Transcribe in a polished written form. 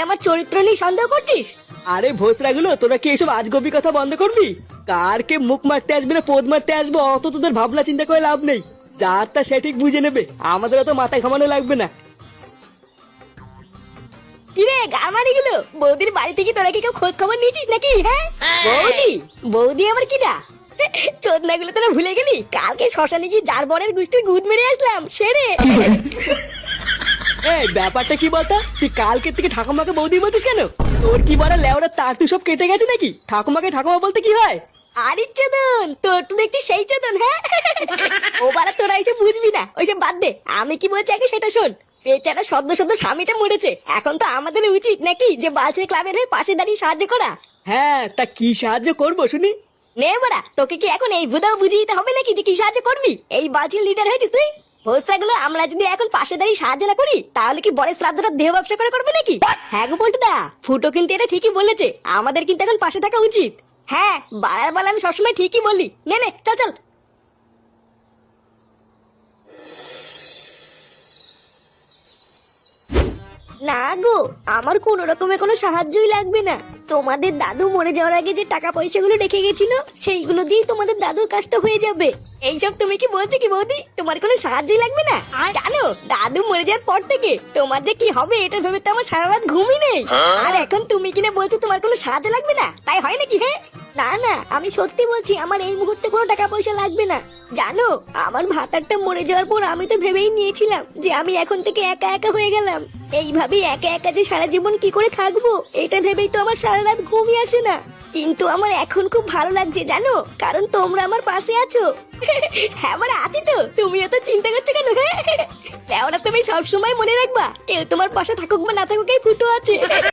আমার চরিত্র নিয়ে সন্দেহ করছিস? আরে ভোসরাগুলো, তোরা কি এসব আজগবি কথা বন্ধ করবি? কারকে মুখ মারতে আসবে না পোদ মারতে আসবো অত তোদের ভাবনা চিন্তা করে লাভ নেই। যার তা সে ঠিক বুঝে নেবে, আমাদের অত মাথা ঘামানো লাগবে না। কিরে গামারি গুলো, বৌদির বাড়ি থেকে তোরা কি কেউ খোঁজ খবর নিয়েছিস নাকি? হ্যাঁ বৌদি, বৌদি আমার কিনা? চোদনা গুলো তোরা ভুলে গেলি কালকে শ্মশানে গিয়ে যার বরের গুষ্টির গুদ মেরে আসলাম সেরে। এই ব্যাপারটা কি বলতো? তুই কালকের থেকে ঠাকুমাকে বৌদি বলতিস কেন? তোর কি বড় লেওড়া তার তুই সব কেটে গেছে নাকি? ঠাকুমাকে ঠাকুমা বলতে কি হয়? আরে চোদন, তোর তো দেখছি সেই চোদন। হ্যাঁ ও বারা, তোরা এসে বুঝবি না, ওইসব বাদ দে। আমি কি বলছি আগে সেটা শোন। বেচারা সদ্য সদ্য স্বামীটা মরেছে, এখন তো আমাদের উচিত নাকি যে বালছের ক্লাবের হয়ে পাশে দাঁড়িয়ে সাহায্য করা? হ্যাঁ, তা কি সাহায্য করবো শুনি? নে বাড়া, তোকে কি এখন এই বুধাও বুঝিয়ে দিতে হবে নাকি যে কি সাহায্য করবি? এই বালছের লিডার হয়েছিস তুই। ভোসরাগুলো, আমরা যদি এখন পাশে দাঁড়িয়ে সাহায্য না করি তাহলে কি বরের শ্রাদ্ধটা দেহ ব্যবসা করে করবো নাকি? হ্যাঁ গো পল্টুদা, ফুটো কিন্তু এটা ঠিকই বলেছে, আমাদের কিন্তু এখন পাশে থাকা উচিত। হ্যাঁ, বাড়ার বেলা আমি সবসময় ঠিকই বলি। নে নে, চল চল। না গো, আমার কোনো রকমের কোনো সাহায্যই লাগবে না। তোমাদের দাদু মরে যাওয়ার আগে যে টাকা পয়সাগুলো রেখে গেছিল সেইগুলো দিয়ে তোমাদের দাদুর কাজটা হয়ে যাবে। এইসব তুমি কি বলছো কি বৌদি? তোমার কোনো সাহায্যই লাগবে না? জানো, দাদু মরে যাওয়ার পর থেকে তোমার যে কি হবে এটা ভেবে তো আমার সারা রাত ঘুমই নেই। আর এখন তুমি কিনা বলছো তোমার কোনো সাহায্য লাগবে না, তাই হয় নাকি? হ্যাঁ না না, আমি সত্যি বলছি, আমার এই মুহূর্তে কোনো টাকা পয়সা লাগবে না। জানো, আমার ভাতারটা মরে যাওয়ার পর আমি তো ভেবেই নিয়েছিলাম যে আমি এখন থেকে একা একা হয়ে গেলাম। এইভাবেই একা একা যে সারা জীবন কি করে থাকবো এটা ভেবেই তো আমার সারা রাত ঘুমই আসে না। কিন্তু আমার এখন খুব ভালো লাগছে জানো, কারণ তোমরা আমার পাশে আছো। হ্যাঁ আমার আছি তো, তুমিও তো চিন্তা করছো কেন? হ্যাঁ, তুমি সবসময় মনে রাখবা, কেউ তোমার পাশে থাকুক বা না থাকুক, এই ফুটো আছে।